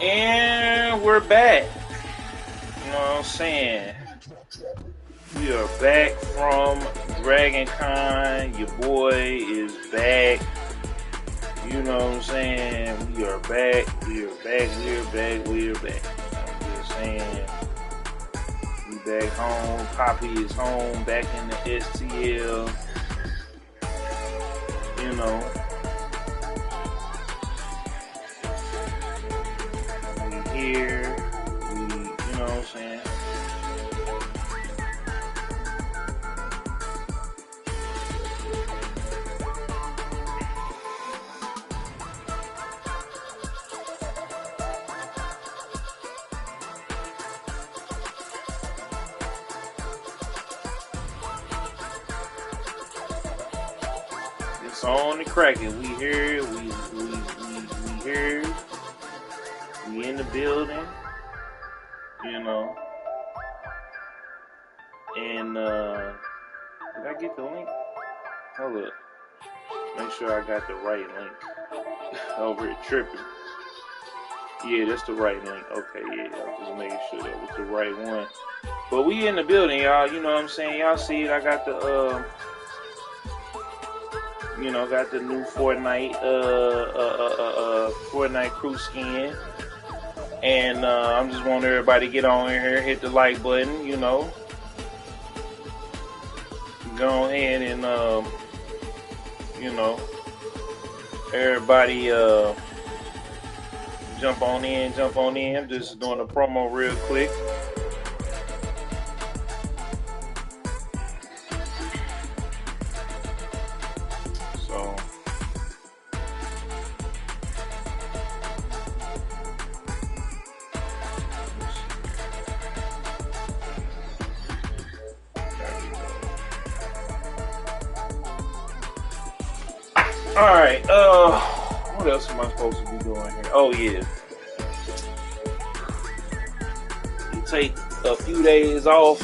And we're back. You know what I'm saying? We are back from Dragon Con. Your boy is back. You know what I'm saying? We are back. We are back. We are back. We are back. I'm just saying. We back home. Papi is home. Back in the STL. You know. We here. We, you know what I'm saying? It's on the cracking. We here. We here. We in the building. You know. And did I get the link? Hold up. Make sure I got the right link. Over here tripping. Yeah, that's the right link. Okay, yeah. I'm just making sure that was the right one. But we in the building, y'all. You know what I'm saying? Y'all see it. I got the you know, got the new Fortnite Fortnite crew skin. And I'm just wanting everybody to get on here, hit the like button, you know. Go ahead and you know, everybody jump on in. I'm just doing a promo real quick. So alright, what else am I supposed to be doing here? Oh yeah. You take a few days off.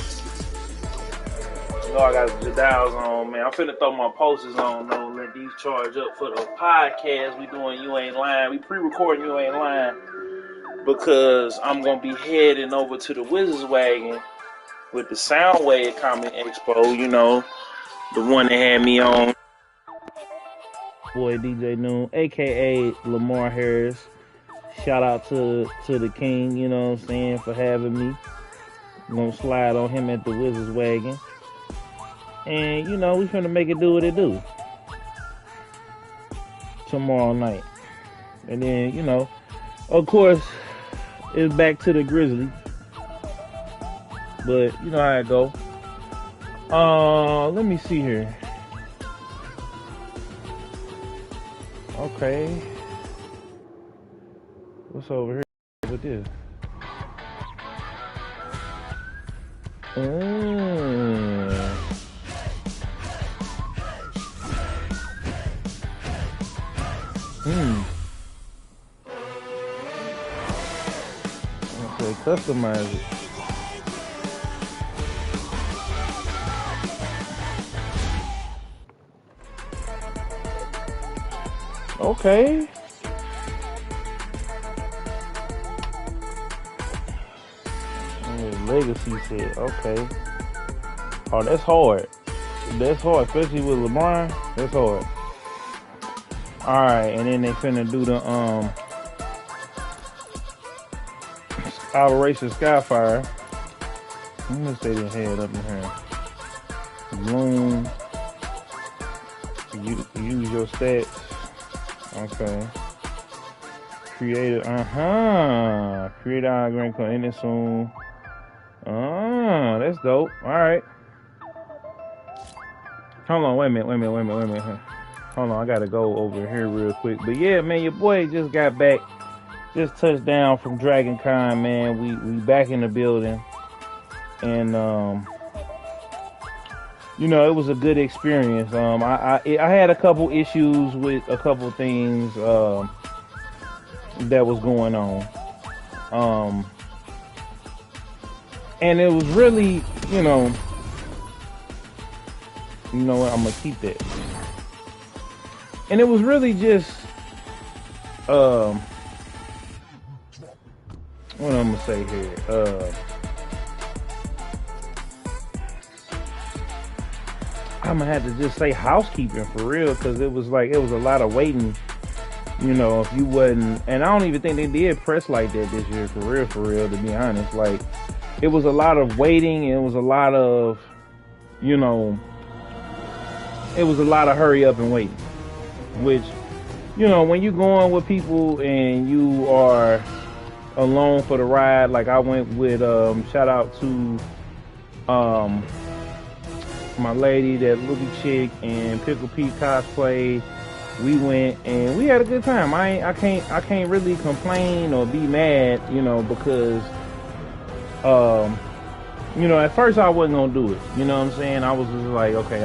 You know I got the dials on, man. I'm finna throw my posters on though, let these charge up for the podcast we doing You Ain't Lying. We pre-recording You Ain't Lying because I'm gonna be heading over to the Wizards Wagon with the Soundwave Comic Expo, you know, the one that had me on. Boy DJ Noon, aka Lamar Harris. Shout out to the king, you know what I'm saying, for having me. I'm gonna slide on him at the Wizards Wagon. And you know, we finna make it do what it do tomorrow night. And then, you know, of course, it's back to the Grizzly. But you know how it go. Let me see here. Okay. What's over here with this? Okay, customize it. Okay. Legacy set. Okay. Oh, that's hard. That's hard, especially with LeBron. That's hard. All right, and then they finna do the Operation Skyfire. I'm gonna say they had up in here. Bloom. Use your stats. Okay. Create Create our grand code in it soon. That's dope. Alright. Hold on, wait a minute. Hold on, I gotta go over here real quick. But yeah, man, your boy just got back. Just touched down from Dragon Con, man. We back in the building. And you know, it was a good experience. I had a couple issues with a couple things that was going on. And it was really, you know what, I'm gonna keep that. And it was really just what I'm gonna say here. I'm gonna have to just say housekeeping for real, because it was a lot of waiting. You know, if you wasn't, and I don't even think they did press like that this year for real, to be honest. Like, it was a lot of waiting, and it was a lot of, you know, it was a lot of hurry up and waiting. Which, you know, when you going with people and you are alone for the ride, like I went with, shout out to, my lady, that Luby chick, and Pickle Pete cosplay. We went and we had a good time. I can't really complain or be mad, you know, because you know, at first I wasn't gonna do it. You know what I'm saying? I was just like, okay,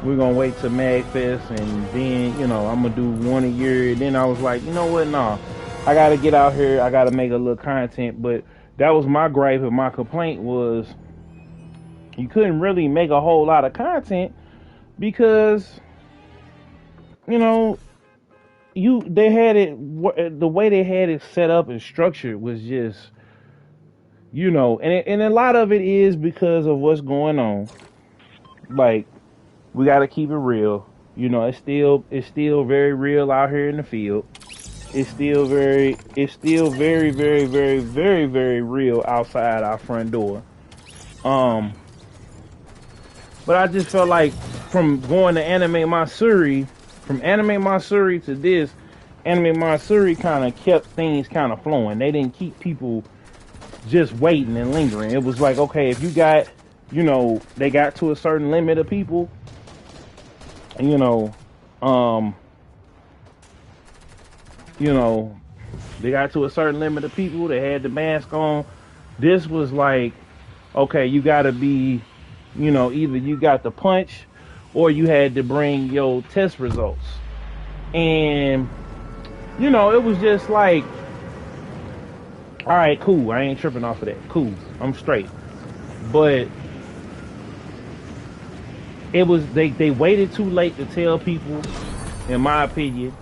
we're gonna wait till MagFest, and then, you know, I'm gonna do one a year. And then I was like, you know what, nah, I gotta get out here, I gotta make a little content. But that was my gripe, and my complaint was you couldn't really make a whole lot of content because, you know, they had it, the way they had it set up and structured was just, you know, and a lot of it is because of what's going on. Like, we got to keep it real. You know, it's still very real out here in the field. It's still very, very, very, very, very real outside our front door. But I just felt like from going to Anime Matsuri, from Anime Matsuri to this, Anime Matsuri kind of kept things kind of flowing. They didn't keep people just waiting and lingering. It was like, okay, if you got, you know, they got to a certain limit of people, you know, they got to a certain limit of people, they had the mask on. This was like, okay, you got to be, you know, either you got the punch or you had to bring your test results. And, you know, it was just like, all right, cool, I ain't tripping off of that. Cool, I'm straight. But it was, they waited too late to tell people, in my opinion.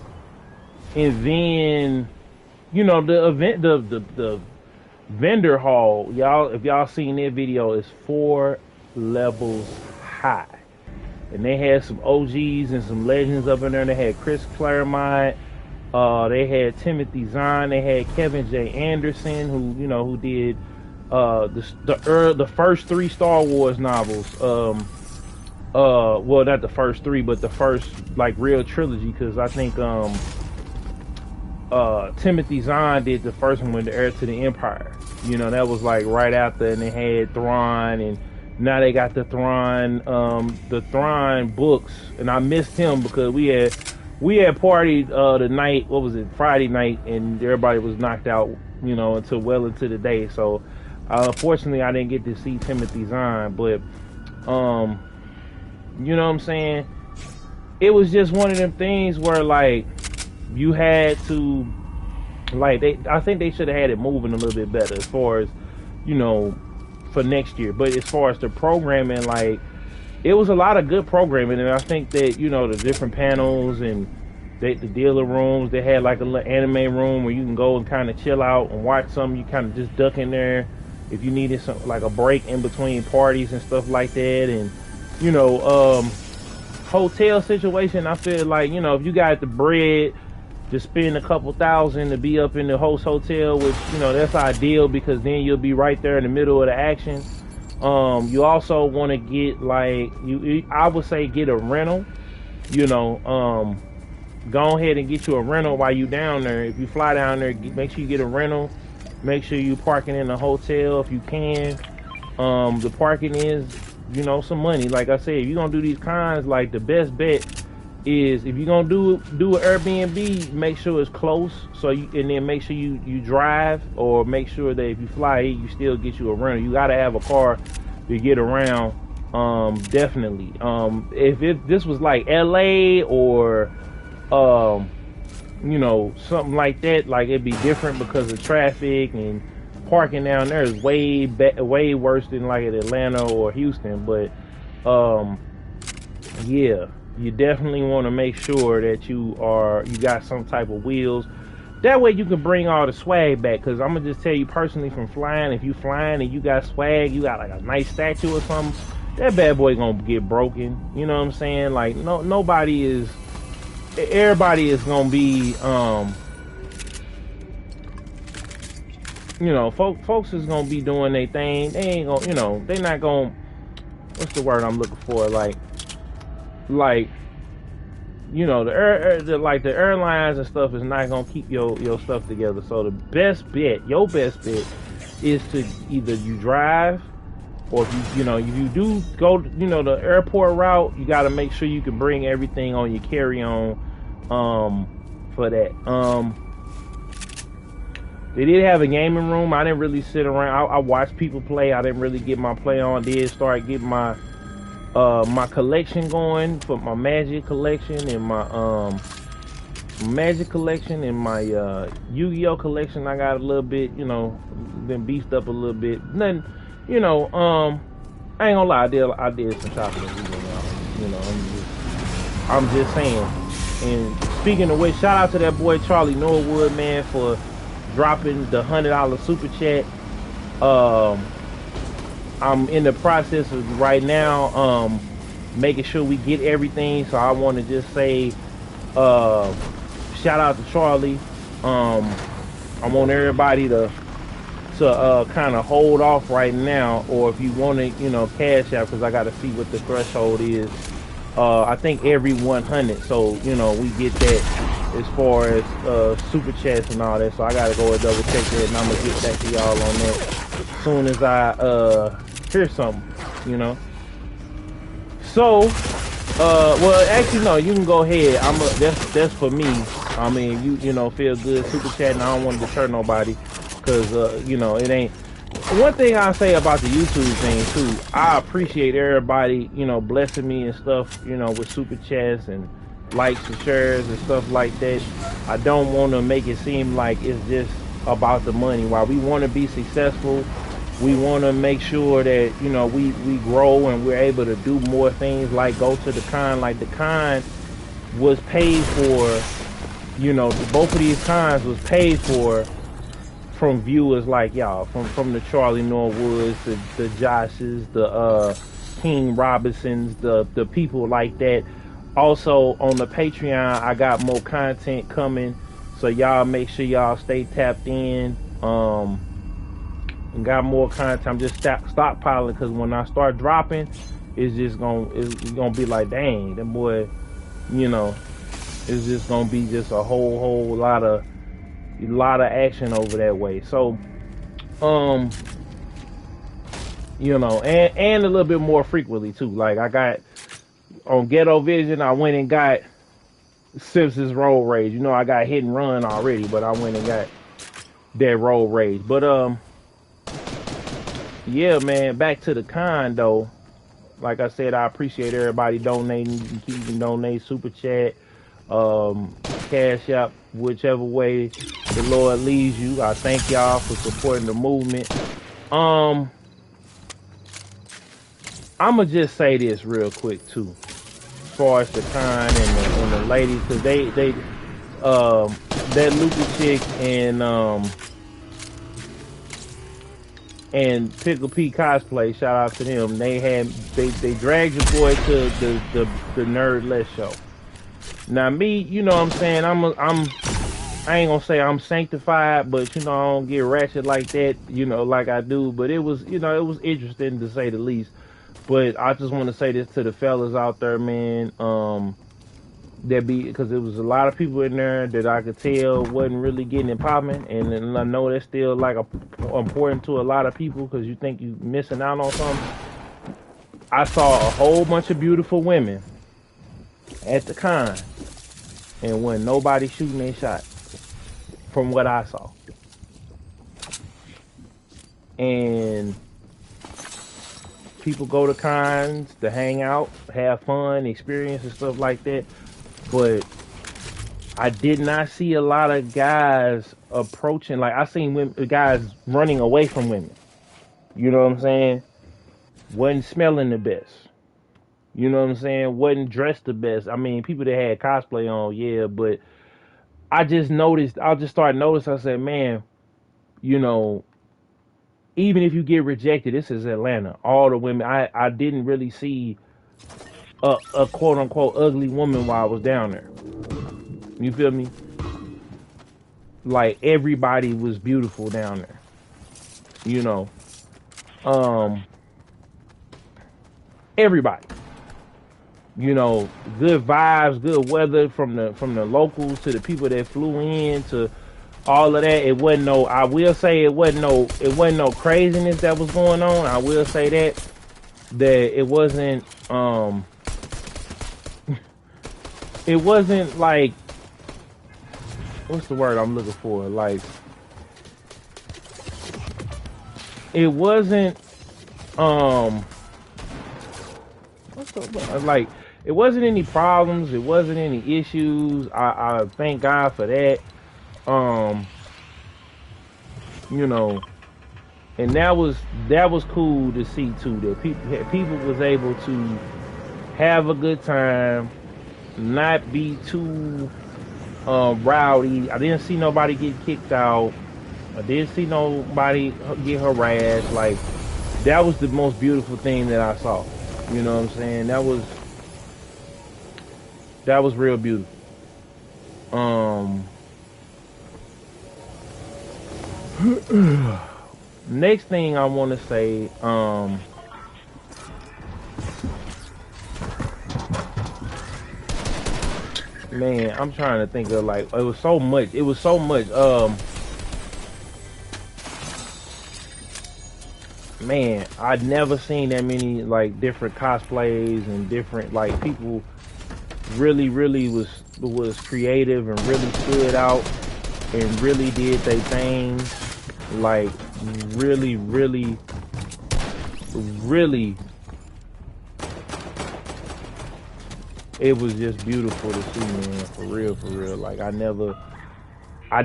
And then, you know, the event, the vendor hall, y'all, if y'all seen their video, is 4 levels high. And they had some OGs and some legends up in there. They had Chris Claremont, they had Timothy Zahn, they had Kevin J. Anderson, who, you know, who did the first 3 Star Wars novels. Well, not the first 3, but the first, like, real trilogy, because I think Timothy Zahn did the first one with the Heir to the Empire. You know, that was like right after, and they had Thrawn, and now they got the Thrawn books. And I missed him because we had partied the night, what was it, Friday night, and everybody was knocked out, you know, until well into the day. So unfortunately I didn't get to see Timothy Zahn, but you know what I'm saying, it was just one of them things where, like, you had to, like, I think they should have had it moving a little bit better as far as, you know, for next year. But as far as the programming, like, it was a lot of good programming. And I think that, you know, the different panels and the dealer rooms, they had like a little anime room where you can go and kind of chill out and watch something. You kind of just duck in there if you needed some, like a break in between parties and stuff like that. And, you know, hotel situation, I feel like, you know, if you got the bread to spend a couple $1,000 to be up in the host hotel, which, you know, that's ideal, because then you'll be right there in the middle of the action. You also want to get, like, I would say get a rental, you know, go ahead and get you a rental while you down there. If you fly down there, make sure you get a rental. Make sure you parking in a hotel if you can. The parking is, you know, some money. Like I said, if you're gonna do these cons, like, the best bet is, if you're gonna do an Airbnb, make sure it's close, and then make sure you drive, or make sure that if you fly, you still get you a rental. You gotta have a car to get around. Definitely. If this was like LA or you know, something like that, like, it'd be different because of traffic, and parking down there is way worse than like at Atlanta or Houston. But yeah, you definitely want to make sure that you got some type of wheels. That way you can bring all the swag back. Cause I'm gonna just tell you personally from flying, if you flying and you got swag, you got like a nice statue or something, that bad boy gonna get broken. You know what I'm saying? Like nobody is, everybody is gonna be, you know, folks is gonna be doing their thing. They ain't gonna, you know, they not gonna, what's the word I'm looking for? Like, you know, the airlines and stuff is not gonna keep your stuff together. So the best bet, your best bet, is to either you drive, or if you know, if you do go, you know, the airport route, you got to make sure you can bring everything on your carry-on, for that. They did have a gaming room. I didn't really sit around. I watched people play. I didn't really get my play on. Did start getting my my collection going for my Magic collection and my Yu-Gi-Oh collection. I got a little bit, you know, been beefed up a little bit. Nothing, you know. I ain't gonna lie. I did some shopping this weekend, y'all. You know, I'm just saying. And speaking of which, shout out to that boy Charlie Norwood, man, for dropping the $100 super chat. I'm in the process of right now making sure we get everything, so I want to just say shout out to Charlie. I want everybody to kind of hold off right now, or if you want to, you know, cash out, because I got to see what the threshold is. I think every 100, so you know, we get that as far as super chats and all that. So I gotta go and double check that, and I'm gonna get back to y'all on that as soon as I hear something, you know. So well, actually no, you can go ahead. That's for me. I mean, you know, feel good super chat, and I don't want to deter nobody, because you know, it ain't. One thing I say about the YouTube thing too, I appreciate everybody, you know, blessing me and stuff, you know, with super chats and likes and shares and stuff like that. I don't want to make it seem like it's just about the money. While we want to be successful, we want to make sure that, you know, we grow and we're able to do more things, like go to the con. Like the con was paid for, you know, both of these cons was paid for from viewers like y'all, from the Charlie Norwoods, the Joshes, the King Robinsons, the people like that. Also on the Patreon, I got more content coming, so y'all make sure y'all stay tapped in. And got more content. I'm just stockpiling, because when I start dropping, it's gonna be like, dang, that boy, you know, it's just gonna be just a whole lot of action over that way. So you know, and a little bit more frequently too. Like I got on Ghetto Vision, I went and got Simpsons Road Rage. You know, I got Hit and Run already, but I went and got that Road Rage. But yeah, man, back to the con though. Like I said, I appreciate everybody donating. You can keep donating, super chat, cash out, whichever way the Lord leads you. I thank y'all for supporting the movement. I'ma just say this real quick too, as far as the con and the ladies, because they that Luca chick and Pickle P cosplay, shout out to them. They dragged your boy to the Nerd Less show. Now me, you know what I'm saying, I ain't gonna say I'm sanctified, but you know, I don't get ratchet like that, you know, like I do. But it was, you know, it was interesting to say the least. But I just want to say this to the fellas out there, man. Because there was a lot of people in there that I could tell wasn't really getting it popping, and I know that's still like important to a lot of people, because you think you missing out on something. I saw a whole bunch of beautiful women at the con, and when nobody shooting their shot, from what I saw. And people go to cons to hang out, have fun, experience and stuff like that. But I did not see a lot of guys approaching. Like I seen guys running away from women. You know what I'm saying? Wasn't smelling the best. You know what I'm saying? Wasn't dressed the best. I mean, people that had cosplay on, yeah, but I just noticed. I just started noticing. I said, man, you know, even if you get rejected, this is Atlanta. All the women. I didn't really see a quote unquote ugly woman while I was down there. You feel me? Like everybody was beautiful down there. You know, um, everybody. You know, good vibes, good weather from the locals to the people that flew in to all of that. It wasn't no. I will say it wasn't no craziness that was going on. I will say that it wasn't it wasn't like, what's the word I'm looking for? Like, it wasn't um what's the like, it wasn't any problems, it wasn't any issues. I thank God for that. Um, you know, and that was cool to see too, that people was able to have a good time, not be too rowdy. I didn't see nobody get kicked out. I didn't see nobody get harassed. Like, that was the most beautiful thing that I saw. You know what I'm saying? That was real beautiful. Um, next thing I want to say, man, I'm trying to think of, like, it was so much. It was so much. Man, I'd never seen that many, like, different cosplays and different, like, people really, really was creative and really stood out and really did their thing. Like, really, really, really, it was just beautiful to see, man. For real, for real. Like, I'd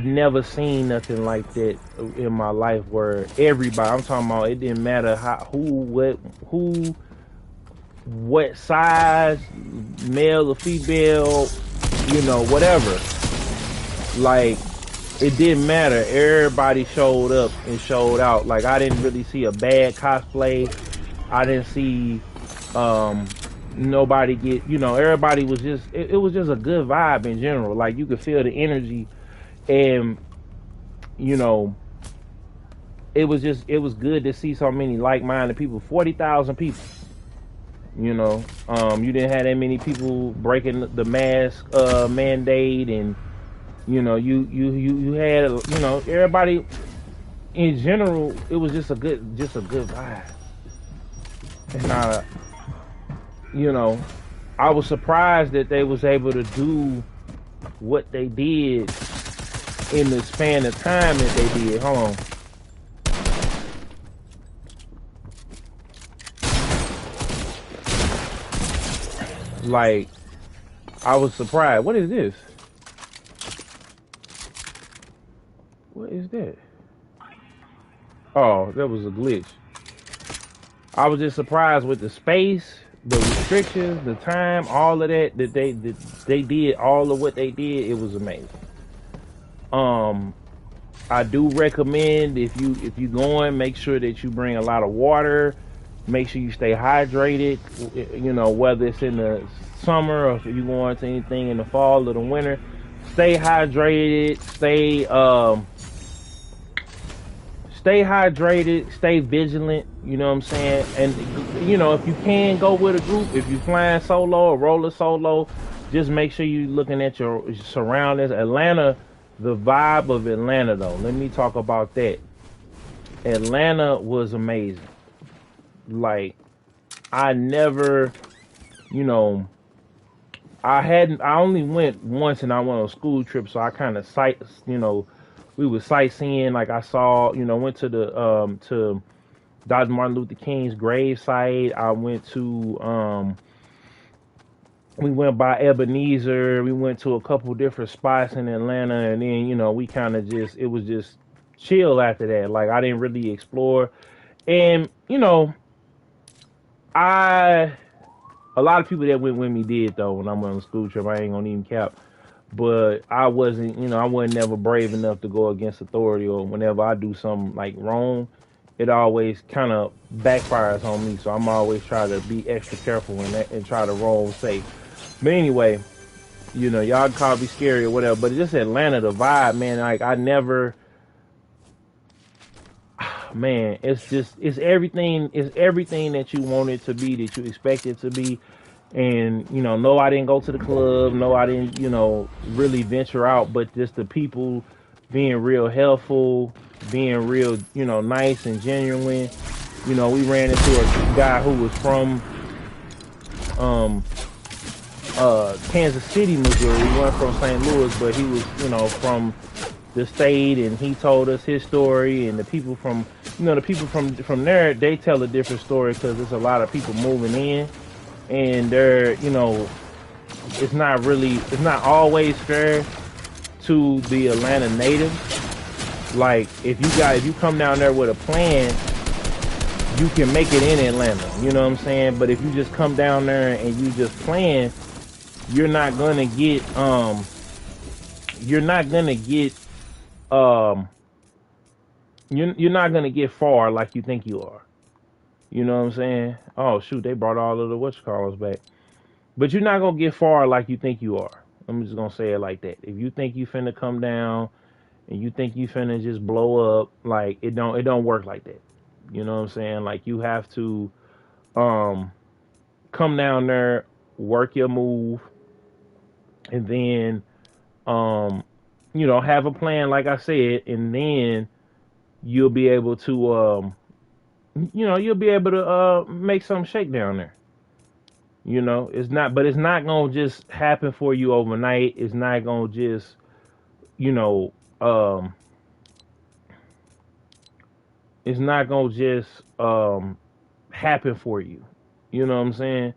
never seen nothing like that in my life, where everybody, I'm talking about, it didn't matter what size, male or female, whatever. Like, it didn't matter. Everybody showed up and showed out. Like, I didn't really see a bad cosplay. I didn't see nobody get, everybody was just, it was just a good vibe in general. Like, you could feel the energy, and you know, it was good to see so many like-minded people. 40,000 people. You didn't have that many people breaking the mask mandate, and you had, everybody in general. It was just a good vibe. And you know, I was surprised that they was able to do what they did in the span of time that they did. Hold on. Like, I was surprised. What is this? What is that? Oh, that was a glitch. I was just surprised with the space, the restrictions, the time, all of that they did all of what they did. It was amazing. Um, I do recommend, if you going, make sure that you bring a lot of water. Make sure you stay hydrated. Whether it's in the summer or if you going to anything in the fall or the winter, stay hydrated. Stay hydrated. Stay vigilant. You know what I'm saying? And if you can go with a group, if you flying solo or rolling solo, just make sure you looking at your surroundings. Atlanta, the vibe of Atlanta, though. Let me talk about that. Atlanta was amazing. Like, I never, you know, I only went once, and I went on a school trip, so I kind of we was sightseeing. Like, I saw, went to Dr. Martin Luther King's grave site. I went to, we went by Ebenezer. We went to a couple different spots in Atlanta, and then, we kind of it was just chill after that. Like, I didn't really explore. And, a lot of people that went with me did, though, when I went on the school trip. I ain't gonna even cap. but I wasn't, I wasn't never brave enough to go against authority, or whenever I do something like wrong, it always kind of backfires on me. So I'm always trying to be extra careful and try to roll safe. But anyway, y'all call me scary or whatever, but just Atlanta, the vibe, man. Like I never, man, it's everything that you want it to be, that you expect it to be. And no, I didn't go to the club, no, I didn't, really venture out, but just the people being real helpful, being real, nice and genuine. We ran into a guy who was from um Kansas City, Missouri. He wasn't from St. Louis, but he was, from the state, and he told us his story. And the people from, from there, they tell a different story because there's a lot of people moving in, and they're, it's not always fair to the Atlanta natives. Like if you come down there with a plan, you can make it in Atlanta. You know what I'm saying? But if you just come down there and you just plan, you're not gonna get you're not gonna get you're not gonna get far like you think you are. You know what I'm saying? Oh shoot, they brought all of the whatchamacallits back. But you're not gonna get far like you think you are. I'm just gonna say it like that. If you think you finna come down and you think you finna just blow up, like it don't work like that. You know what I'm saying? Like you have to come down there, work your move, and then have a plan like I said, and then you'll be able to you'll be able to make some shake down there. It's not gonna just happen for you overnight. It's not gonna just, you know, um, it's not gonna just happen for you. You know what I'm saying?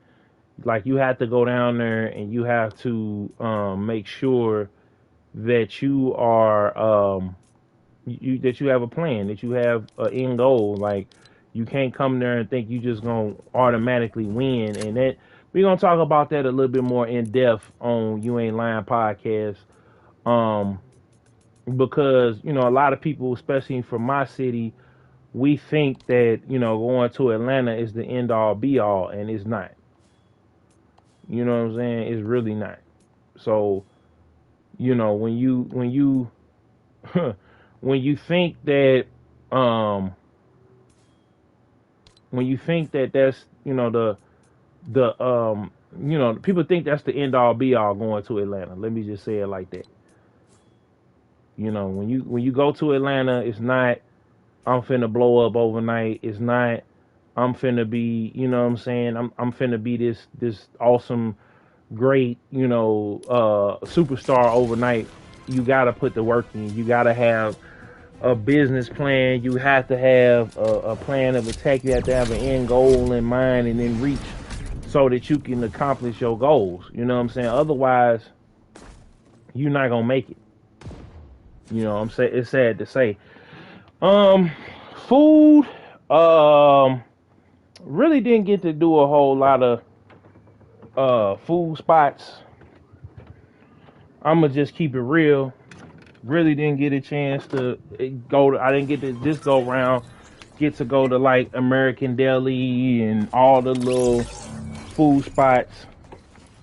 Like you have to go down there and you have to make sure that you are that you have a plan, that you have an end goal. Like you can't come there and think you just gonna automatically win. And that we're gonna talk about that a little bit more in depth on You Ain't Lying podcast. Um, because a lot of people, especially from my city, we think that going to Atlanta is the end all be all, and it's not. You know what I'm saying? It's really not. So when you when you think that um when you think that that's the people think that's the end all be all going to Atlanta. Let me just say it like that. When you go to Atlanta, it's not I'm finna blow up overnight. It's not I'm finna be, what I'm saying, I'm finna be this awesome, great, superstar overnight. You gotta put the work in. You gotta have a business plan. You have to have a plan of attack. You have to have an end goal in mind and then reach so that you can accomplish your goals. You know what I'm saying? Otherwise, you're not gonna make it. I'm saying, it's sad to say. Food. Really didn't get to do a whole lot of food spots. I'ma just keep it real. Really didn't get a chance to go to. I didn't get to this go round. Get to go to like American Deli and all the little food spots.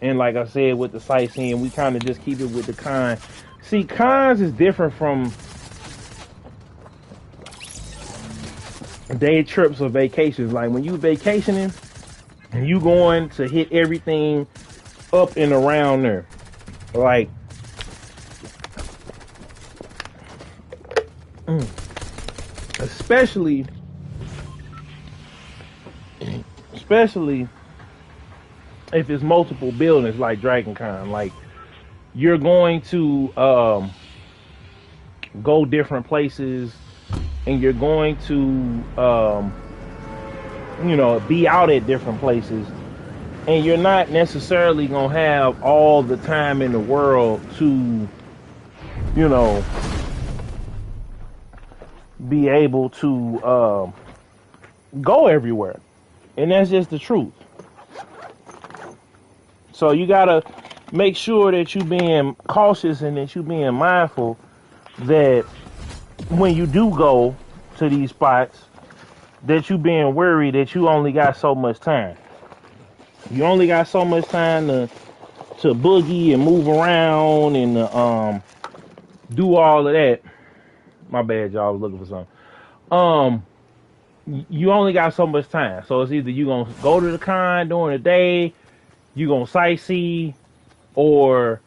And like I said, with the sightseeing, we kind of just keep it with the con. See, cons is different from day trips or vacations. Like when you vacationing and you going to hit everything up and around there. Like especially if it's multiple buildings like Dragon Con. Like you're going to go different places and you're going to be out at different places, and you're not necessarily gonna have all the time in the world to be able to go everywhere. And that's just the truth. So you gotta make sure that you being cautious and that you being mindful that when you do go to these spots, that you being worried that you only got so much time. You only got so much time to boogie and move around and do all of that. My bad, y'all. I was looking for something. You only got so much time. So it's either you gonna go to the con during the day, you gonna sightsee, or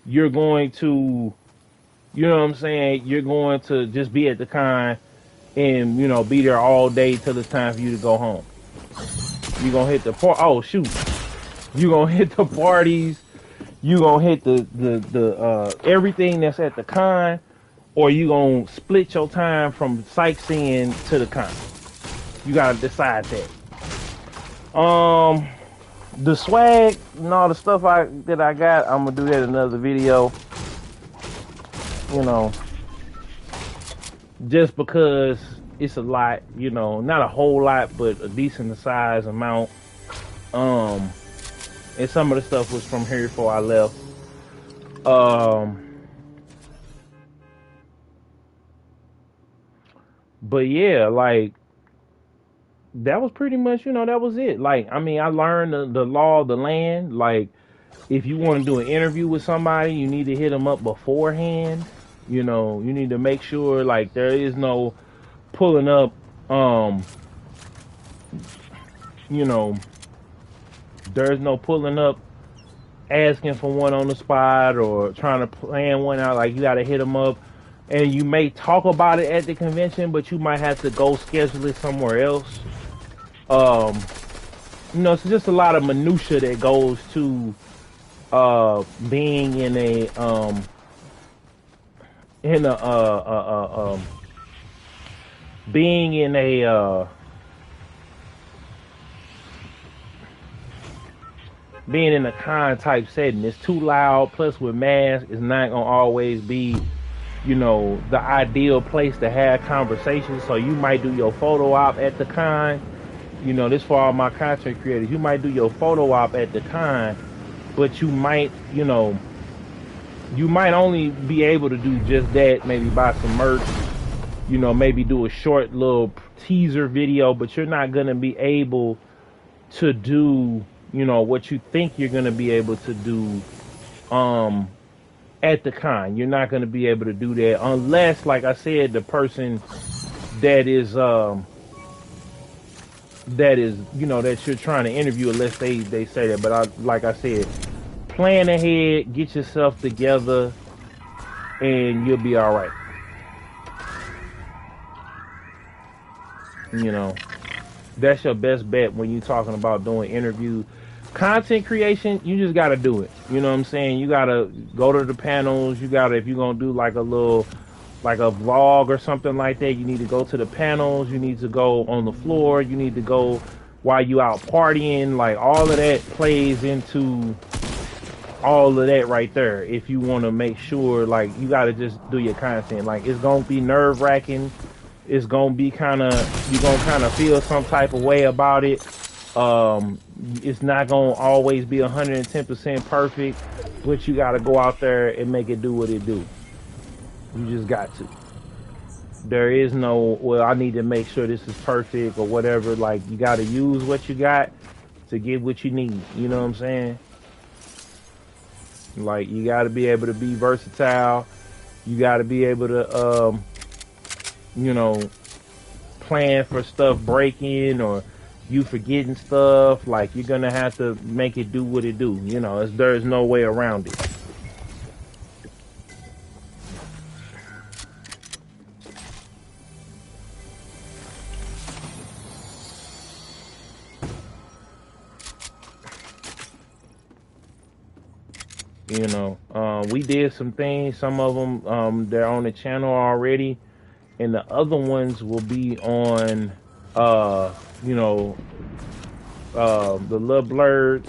you're going to, you know what I'm saying, you're going to just be at the con and, you know, be there all day till it's time for you to go home. You gonna hit the oh shoot. You gonna hit the parties, you gonna hit the everything that's at the con, or you gonna split your time from sightseeing to the con. You gotta decide that. The swag and all the stuff that I got, I'm gonna do that in another video. You know, just because it's a lot, you know, not a whole lot, but a decent size amount. And some of the stuff was from here before I left. But yeah, like, that was pretty much, you know, that was it. Like, I mean, I learned the law of the land. Like, if you want to do an interview with somebody, you need to hit them up beforehand. You know, you need to make sure, like, there is no pulling up, you know, there's no pulling up, asking for one on the spot or trying to plan one out. Like, you got to hit them up. And you may talk about it at the convention, but you might have to go schedule it somewhere else. You know, it's just a lot of minutia that goes to being in a being in a con type setting. It's too loud, plus with masks, it's not gonna always be, you know, the ideal place to have conversations. So you might do your photo op at the con. You know, this for all my content creators. You might do your photo op at the con, but you might, you know, you might only be able to do just that. Maybe buy some merch, you know, maybe do a short little teaser video, but you're not going to be able to do, you know, what you think you're going to be able to do at the con. You're not going to be able to do that unless, like I said, the person that is you know, that you're trying to interview, unless they say that. But like I said, plan ahead, get yourself together, and you'll be all right. You know, that's your best bet when you're talking about doing interviews. Content creation, you just got to do it. You know what I'm saying? You got to go to the panels. You got to, if you're going to do like a little, like a vlog or something like that, you need to go to the panels. You need to go on the floor. You need to go while you out partying. Like, all of that plays into all of that right there. If you want to make sure, like, you got to just do your content. Like, it's going to be nerve wracking. It's going to be kind of, you're going to kind of feel some type of way about it. It's not going to always be 110% perfect, but you got to go out there and make it do what it do. You just got to. There is no, well, I need to make sure this is perfect or whatever. Like, you got to use what you got to get what you need. You know what I'm saying? Like, you got to be able to be versatile. You got to be able to, you know, plan for stuff breaking or you forgetting stuff. Like, you're going to have to make it do what it do. You know, there's no way around it. You know, we did some things. Some of them, they're on the channel already, and the other ones will be on, you know, the little blurs.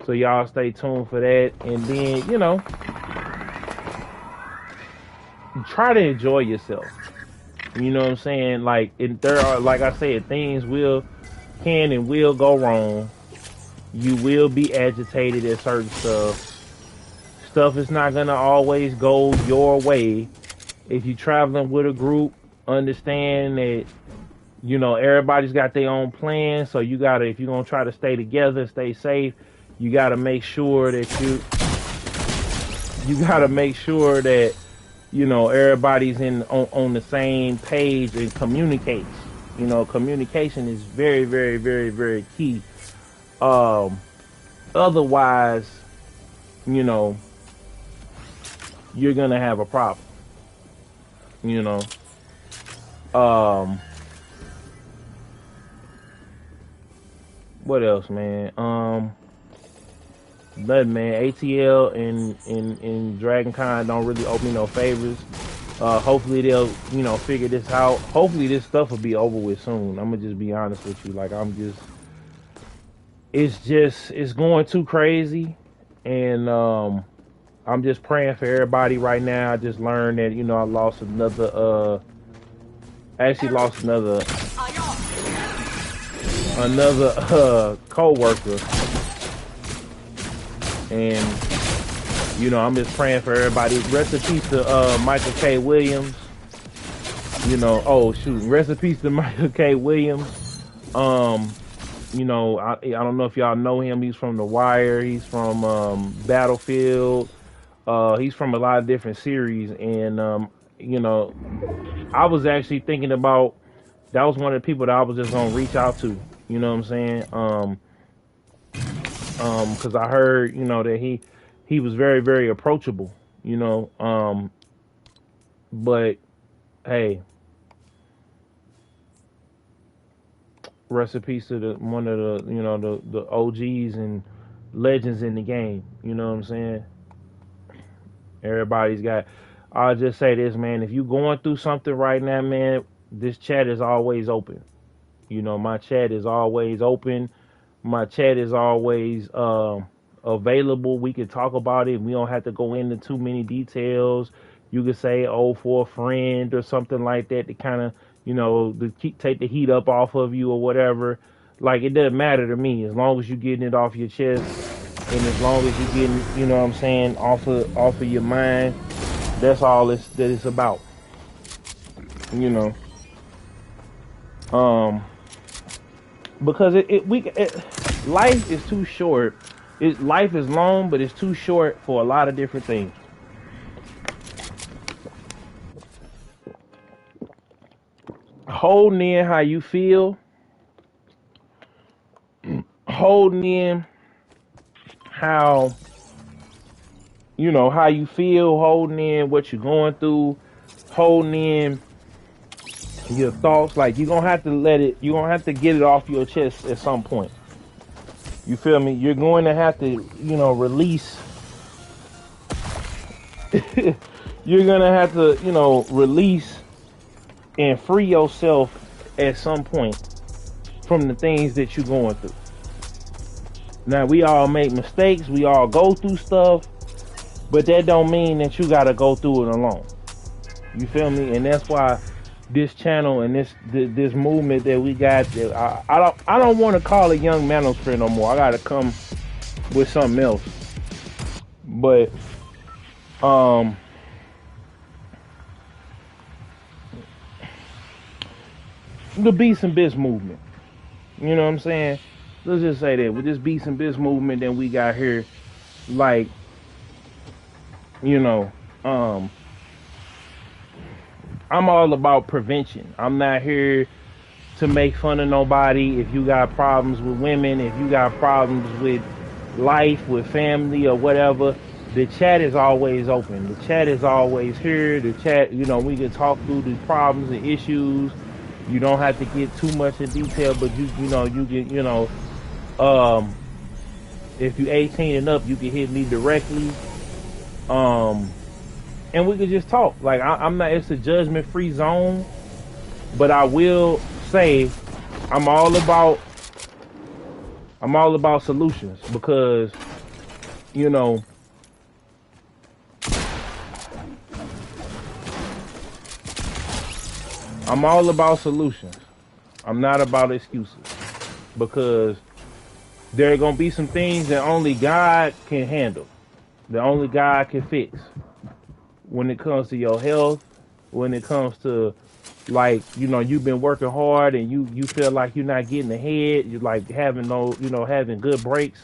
So y'all stay tuned for that. And then, you know, try to enjoy yourself. You know what I'm saying? Like, there are, like I said, things can and will go wrong. You will be agitated at certain stuff. Stuff is not gonna always go your way. If you're traveling with a group, understand that everybody's got their own plan. So you gotta, if you're gonna try to stay together, stay safe, you gotta make sure that you gotta make sure that everybody's on the same page and communicates. Communication is very, very, very, very key. Otherwise, you're gonna have a problem. What else, man? Nothing, man. ATL and Dragon Con don't really owe me no favors. Hopefully they'll, figure this out. Hopefully this stuff will be over with soon. I'm gonna just be honest with you. Like, it's going too crazy, and I'm just praying for everybody right now. I just learned that I lost another co-worker, and I'm just praying for everybody. Rest in peace to Michael K. Williams. Rest in peace to Michael K. Williams. I don't know if y'all know him. He's from The Wire. He's from Battlefield. He's from a lot of different series, and I was actually thinking about, that was one of the people that I was just gonna reach out to. You know what I'm saying? Because I heard that he was very, very approachable. But hey, rest in peace to one of the OGs and legends in the game. You know what I'm saying? Everybody's got. I'll just say this, man. If you're going through something right now, man, this chat is always open. My chat is always open. My chat is always available. We can talk about it. We don't have to go into too many details. You could say, "Oh, for a friend" or something like that to kind of, take the heat up off of you or whatever. Like, it doesn't matter to me as long as you're getting it off your chest, and as long as you're getting, off of your mind. That's all that it's about. Because life is too short. Life is long, but it's too short for a lot of different things. Holding in how you feel, holding in how how you feel, holding in what you're going through, holding in your thoughts. Like, you're gonna have to get it off your chest at some point. You feel me? You're going to have to, release. You're gonna have to, release and free yourself at some point from the things that you're going through. Now, we all make mistakes, we all go through stuff, but that don't mean that you gotta go through it alone. You feel me? And that's why this channel and this movement that we got, I don't want to call it Young Manosphere no more. I gotta come with something else. But the Beats and Bits movement. You know what I'm saying? Let's just say that with this Beats and Bits movement that we got here, like, I'm all about prevention. I'm not here to make fun of nobody. If you got problems with women, if you got problems with life, with family or whatever, the chat is always open. The chat is always here. The chat, we can talk through the problems and issues. You don't have to get too much in detail, but you can, if you 18 and up, you can hit me directly. And we could just talk. Like, I'm not, it's a judgment-free zone, but I will say I'm all about solutions, because, I'm all about solutions. I'm not about excuses, because There are gonna be some things that only God can handle, that only God can fix. When it comes to your health, when it comes to, like, you've been working hard and you feel like you're not getting ahead, you like having no, having good breaks,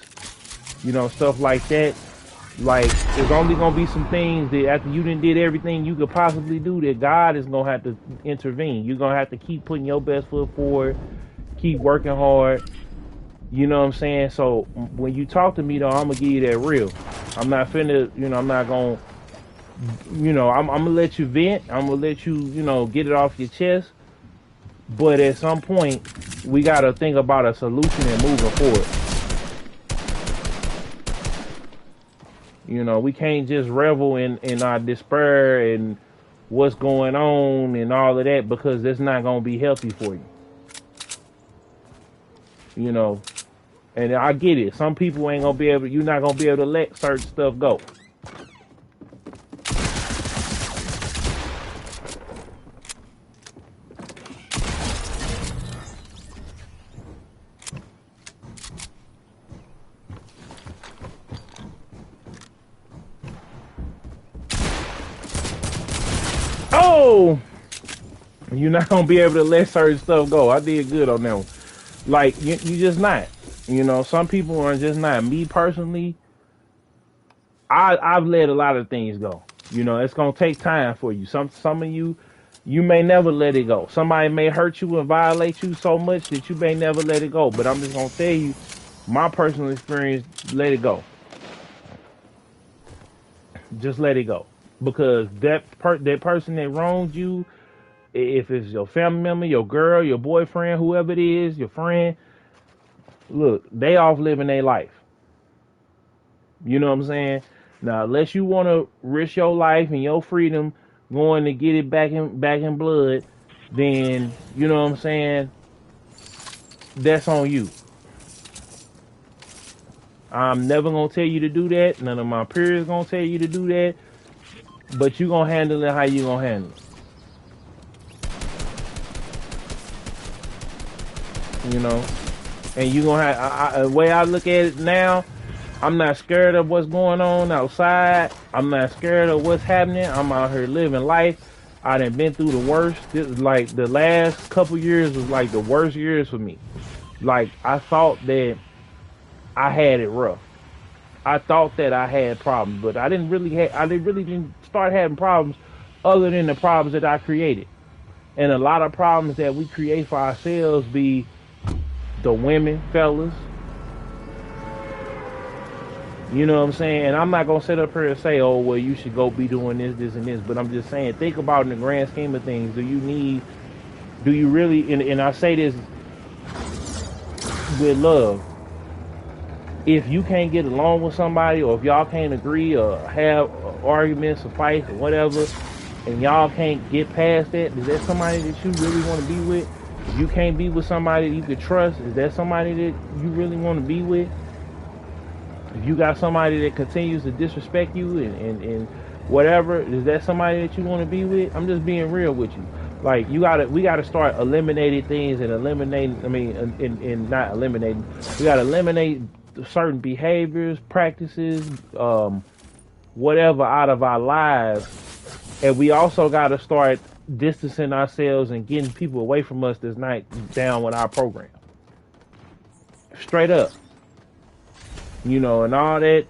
stuff like that. Like, there's only gonna be some things that after you done did everything you could possibly do, that God is gonna have to intervene. You're gonna have to keep putting your best foot forward, keep working hard. You know what I'm saying? So when you talk to me though, I'm gonna give you that real. I'm not finna, I'm not gonna, I'm gonna let you vent. I'm gonna let you, get it off your chest. But at some point, we gotta think about a solution and moving forward. We can't just revel in our despair and what's going on and all of that, because that's not gonna be healthy for you. And I get it. Some people ain't gonna be able. You're not gonna be able to let certain stuff go. Oh, you're not gonna be able to let certain stuff go. I did good on that one. Like, you just not. Some people are just not. Me personally, I've let a lot of things go. It's gonna take time for you. Some of you may never let it go. Somebody may hurt you and violate you so much that you may never let it go. But I'm just gonna tell you, my personal experience, let it go. Just let it go. Because that person that wronged you, if it's your family member, your girl, your boyfriend, whoever it is, your friend, look, they off living their life. You know what I'm saying? Now, unless you want to risk your life and your freedom going to get it back in blood, then, you know what I'm saying, that's on you. I'm never going to tell you to do that. None of my peers going to tell you to do that. But you going to handle it how you going to handle it. And you going to have, the way I look at it now, I'm not scared of what's going on outside. I'm not scared of what's happening. I'm out here living life. I done been through the worst. This is like the last couple years was like the worst years for me. Like, I thought that I had it rough. I thought that I had problems, but I didn't really start having problems other than the problems that I created. And a lot of problems that we create for ourselves be the women, fellas. You know what I'm saying? And I'm not going to sit up here and say, oh, well, you should go be doing this, and this. But I'm just saying, think about in the grand scheme of things. Do you really, and I say this with love, if you can't get along with somebody, or if y'all can't agree or have arguments or fights or whatever, and y'all can't get past that, is that somebody that you really want to be with? If you can't be with somebody that you can trust, is that somebody that you really want to be with? If you got somebody that continues to disrespect you and whatever, is that somebody that you want to be with? I'm just being real with you. Like, we gotta start eliminating things and not eliminating. We gotta eliminate certain behaviors, practices, whatever out of our lives. And we also gotta start distancing ourselves and getting people away from us that's not down with our program. Straight up. And all that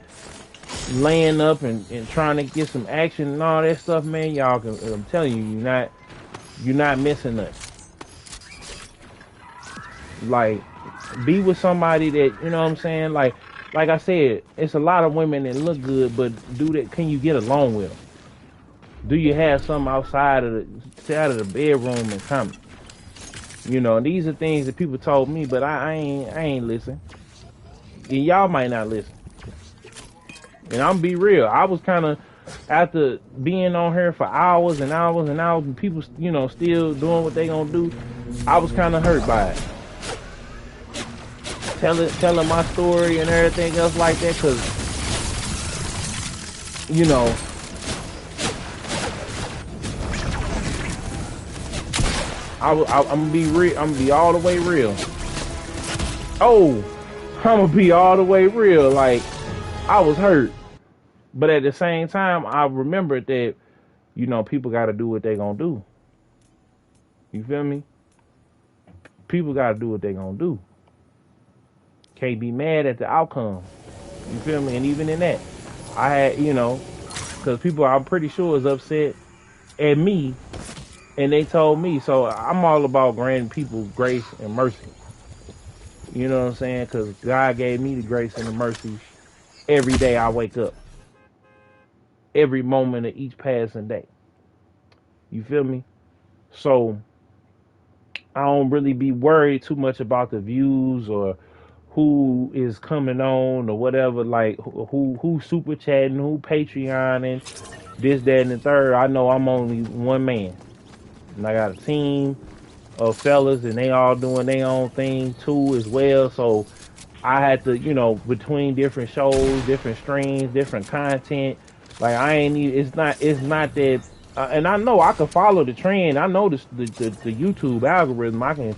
laying up and trying to get some action and all that stuff, man, I'm telling you, you're not missing nothing. Like, be with somebody that, you know what I'm saying? Like I said, it's a lot of women that look good, but can you get along with them? Do you have something outside of the bedroom and coming? These are things that people told me, but I ain't listen. And y'all might not listen. And I'm be real. I was kind of, after being on here for hours and hours and hours, and people, still doing what they gonna do, I was kind of hurt by it. Telling my story and everything else like that, cause I'm gonna be real. I'm gonna be all the way real. Oh. I'ma be all the way real. Like, I was hurt. But at the same time, I remembered that, you know, people got to do what they gonna do. You feel me? People got to do what they gonna do. Can't be mad at the outcome. You feel me? And even in that, I had, you know, because people I'm pretty sure is upset at me, and they told me. So I'm all about granting people grace and mercy. You know what I'm saying? Because God gave me the grace and the mercy every day I wake up. Every moment of each passing day. You feel me? So I don't really be worried too much about the views or who is coming on or whatever. Like who super chatting, who Patreoning, this, that, and the third. I know I'm only one man, and I got a team of fellas, and they all doing their own thing too as well. So I had to, you know, between different shows, different streams, different content. Like I ain't even, it's not that, and I know I can follow the trend. I know the YouTube algorithm. I can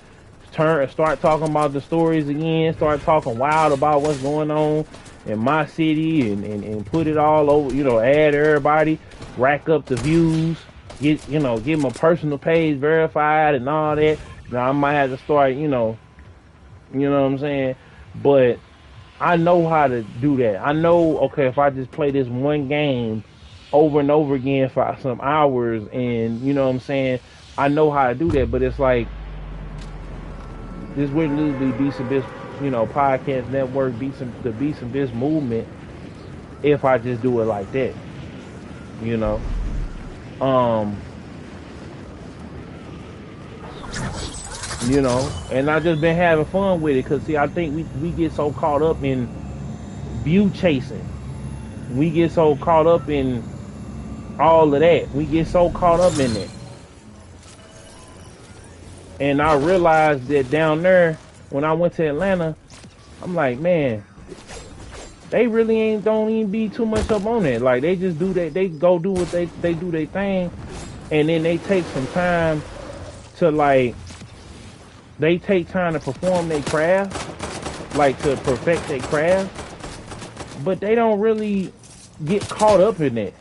start talking about the stories again, start talking wild about what's going on in my city, and put it all over, you know, add everybody, rack up the views, get my personal page verified and all that. Now I might have to start, you know what I'm saying? But I know how to do that. I know, okay, if I just play this one game over and over again for some hours, and you know what I'm saying, I know how to do that. But it's like, this would literally be some this, podcast network, be some this movement if I just do it like that, you know. And I just been having fun with it, because see, I think we get so caught up in view chasing. We get so caught up in all of that. We get so caught up in it. And I realized that down there, when I went to Atlanta, I'm like, man, they really don't even be too much up on it. Like, they just do that, they go do what they do their thing, and then they take some time to, like, they take time to perform their craft, like to perfect their craft, but they don't really get caught up in it.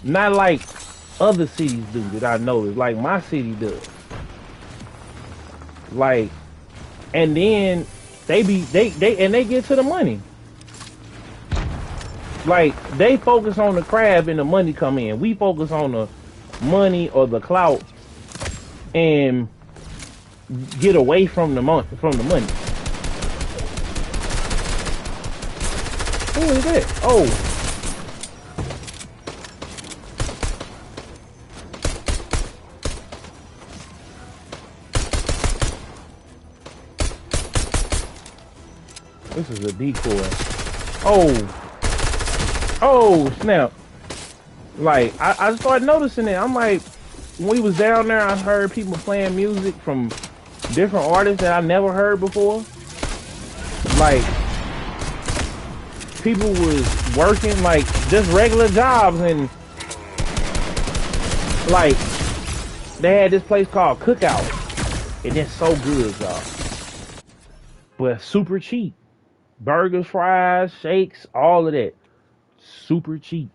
Not like other cities do that I noticed, like my city does. Like, and then they get to the money. Like, they focus on the craft and the money come in. We focus on the money or the clout and get away from the money. Who is that? Oh. This is a decoy. Oh, snap. Like, I started noticing it. I'm like, when we was down there, I heard people playing music from different artists that I never heard before. Like, people was working, like, just regular jobs, and, like, they had this place called Cookout. And it's so good, y'all. But super cheap. Burgers, fries, shakes, all of that. Super cheap.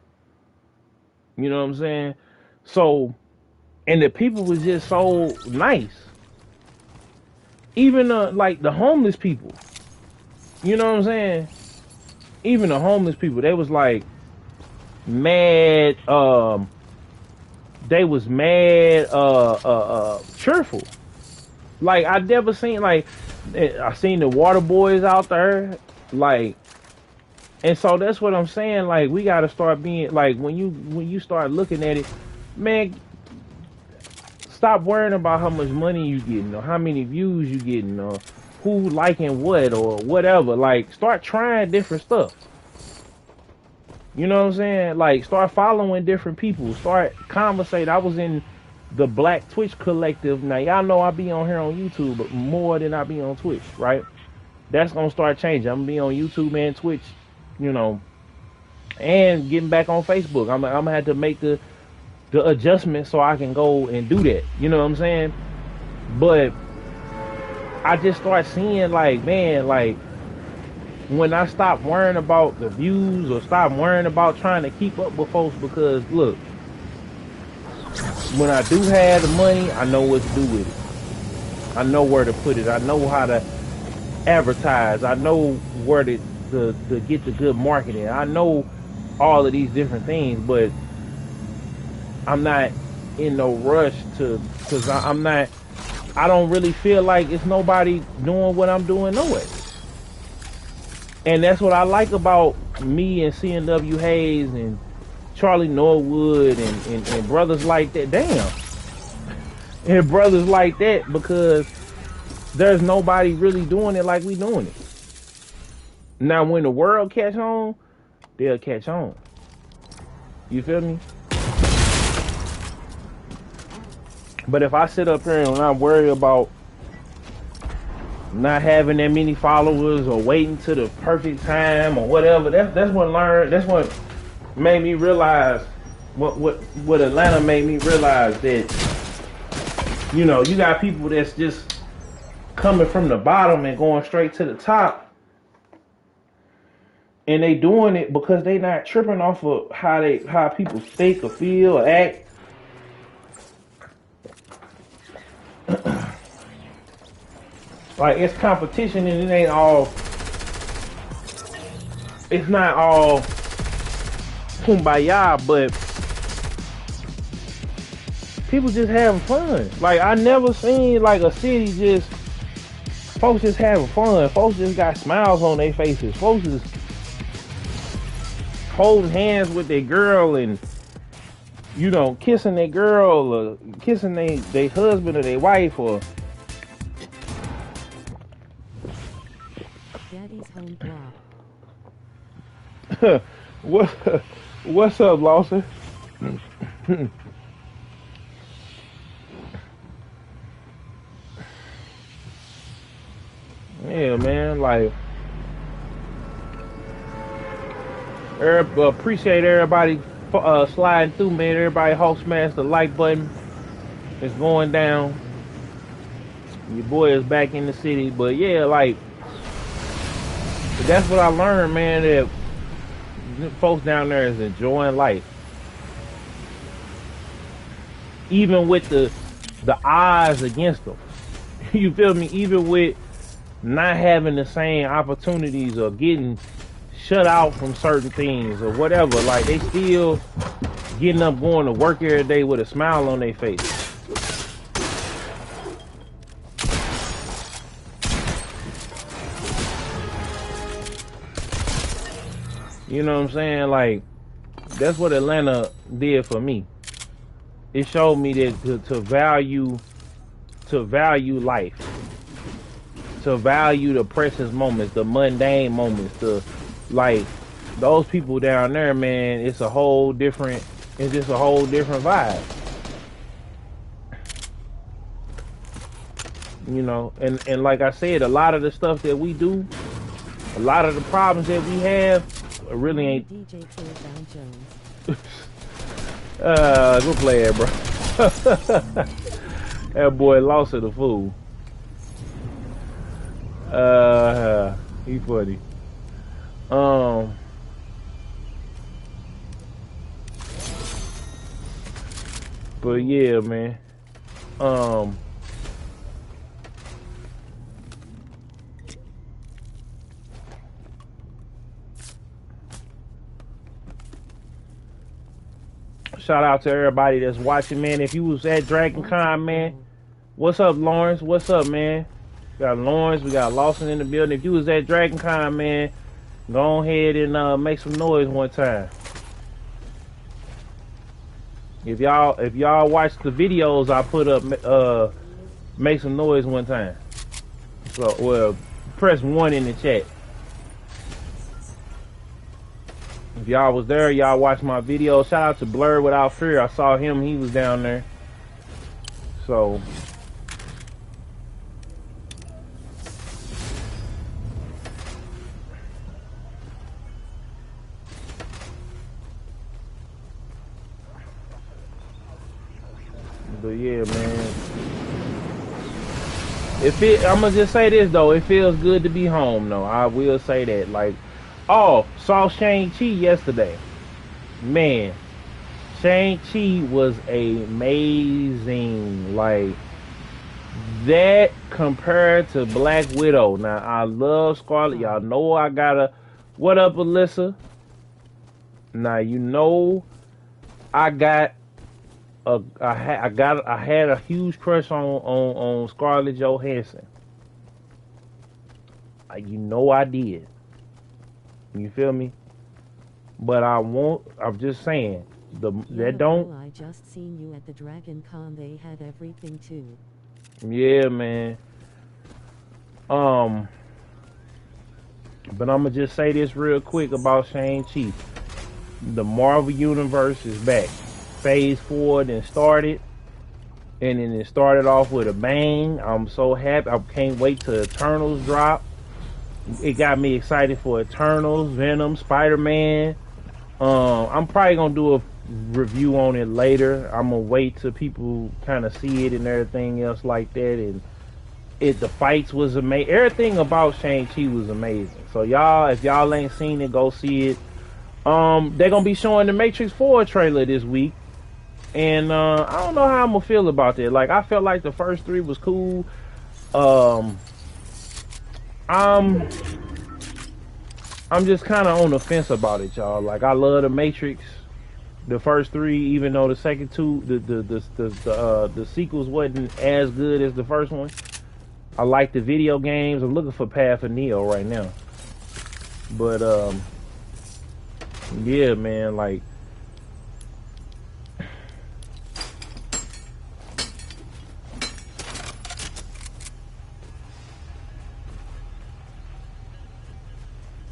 You know what I'm saying? So, and the people was just so nice. Even like the homeless people. You know what I'm saying? Even the homeless people, they was like mad, they was mad cheerful. Like, I never seen, like, I seen the water boys out there, like, and so that's what I'm saying. Like, we gotta start being, like, when you start looking at it, man, stop worrying about how much money you getting or how many views you getting or who liking what or whatever. Like, start trying different stuff. You know what I'm saying? Like, start following different people. Start conversating. I was in the Black Twitch Collective. Now, y'all know I be on here on YouTube, but more than I be on Twitch, right? That's gonna start changing. I'm gonna be on YouTube and Twitch, and getting back on Facebook. I'm gonna have to make the adjustment so I can go and do that. You know what I'm saying? But I just start seeing like, man, like when I stop worrying about the views or stop worrying about trying to keep up with folks, because look, when I do have the money, I know what to do with it. I know where to put it. I know how to advertise. I know where to get the good marketing. I know all of these different things, but I'm not in no rush to, because I'm not, I don't really feel like it's nobody doing what I'm doing no way. And that's what I like about me and CNW Hayes and Charlie Norwood and brothers like that. Damn. And brothers like that, because there's nobody really doing it like we doing it. Now, when the world catch on, they'll catch on. You feel me? But if I sit up here and I'm worried about not having that many followers or waiting to the perfect time or whatever, that's what made me realize what Atlanta made me realize, that you know, you got people that's just coming from the bottom and going straight to the top, and they doing it because they not tripping off of how people think or feel or act. Like, it's competition, and it ain't all, it's not all kumbaya, but people just having fun. Like, I never seen like a city just folks just having fun. Folks just got smiles on their faces. Folks just holding hands with their girl and, you know, kissing their girl or kissing their husband or their wife, or Daddy's home block. What's up, Lawson? Yeah, man, like, appreciate everybody sliding through, man. Everybody help smash the like button. It's going down. Your boy is back in the city, but yeah, like, that's what I learned, man, that folks down there is enjoying life. Even with the odds against them. You feel me? Even with not having the same opportunities or getting shut out from certain things or whatever, like, they still getting up, going to work every day with a smile on their face. You know what I'm saying? Like, that's what Atlanta did for me. It showed me that to value life, to value the precious moments, the mundane moments, like, those people down there, man, it's just a whole different vibe. You know, and like I said, a lot of the stuff that we do, a lot of the problems that we have really ain't. DJ Jones. Good player, bro. That boy lost to the fool. He funny. But yeah, man. Shout out to everybody that's watching, man. If you was at Dragon Con, man, what's up, Lawrence? What's up, man? We got Lawrence, we got Lawson in the building. If you was at Dragon Con, man, go ahead and make some noise one time. If y'all watch the videos I put up, make some noise one time. So, well, press 1 in the chat. If y'all was there, y'all watched my video. Shout out to Blur Without Fear. I saw him, he was down there. So, but yeah, man. I'ma just say this though, it feels good to be home though. I will say that. Like, oh, saw Shang-Chi yesterday. Man, Shang-Chi was amazing. Like that compared to Black Widow. Now I love Scarlet. Y'all know I gotta. What up, Alyssa? Now you know I got I had a huge crush on Scarlett Johansson. You know I did. You feel me? But I'm just saying that don't. I just seen you at the Dragon Con. They had everything too. Yeah, man. But I'ma just say this real quick about Shang-Chi. The Marvel Universe is back. Phase 4 then started. And then it started off with a bang. I'm so happy. I can't wait till Eternals drop. It got me excited for Eternals, Venom, Spider-Man. I'm probably gonna do a review on it later. I'm gonna wait till people kind of see it and everything else like that. And the fights was amazing. Everything about Shang-Chi was amazing. So y'all, if y'all ain't seen it, go see it. They're gonna be showing the Matrix 4 trailer this week. And I don't know how I'm gonna feel about that. Like, I felt like the first 3 was cool. I'm just kind of on the fence about it, y'all. Like, I love the Matrix, the first 3, even though the second 2, the sequels wasn't as good as the first one. I like the video games. I'm looking for Path of Neo right now. But yeah, man, like.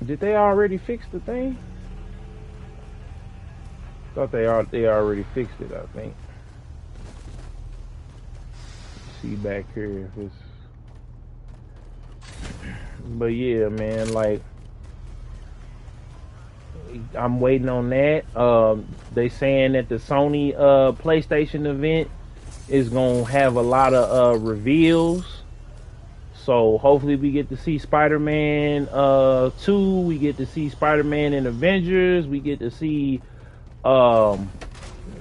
Did they already fix the thing? Thought they already fixed it, I think. See back here if it's. But yeah, man, like, I'm waiting on that. They saying that the Sony PlayStation event is gonna have a lot of reveals. So hopefully we get to see Spider-Man 2. We get to see Spider-Man in Avengers. We get to see more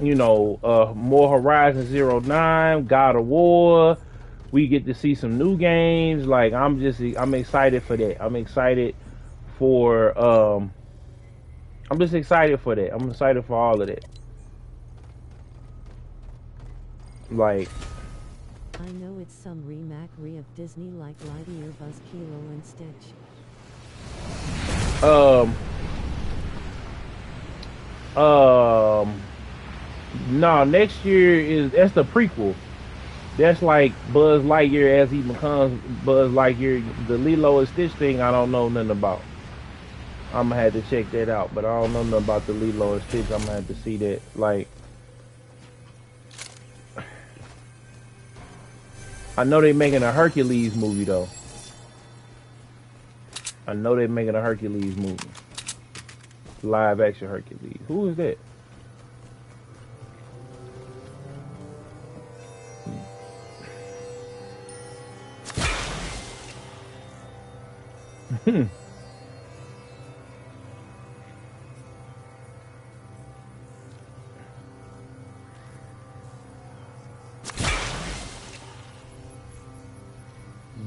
Horizon Zero 9, God of War. We get to see some new games. Like, I'm excited for that. I'm excited for I'm just excited for that. I'm excited for all of that. Like, I know it's some remake of Disney like Lightyear, Buzz, Kilo, and Stitch. No, next year that's the prequel. That's like Buzz Lightyear as he becomes Buzz Lightyear. The Lilo and Stitch thing, I don't know nothing about. I'm gonna have to check that out, but I don't know nothing about the Lilo and Stitch. I'm gonna have to see that. Like, I know they're making a Hercules movie though. I know they're making a Hercules movie. Live action Hercules. Who is that?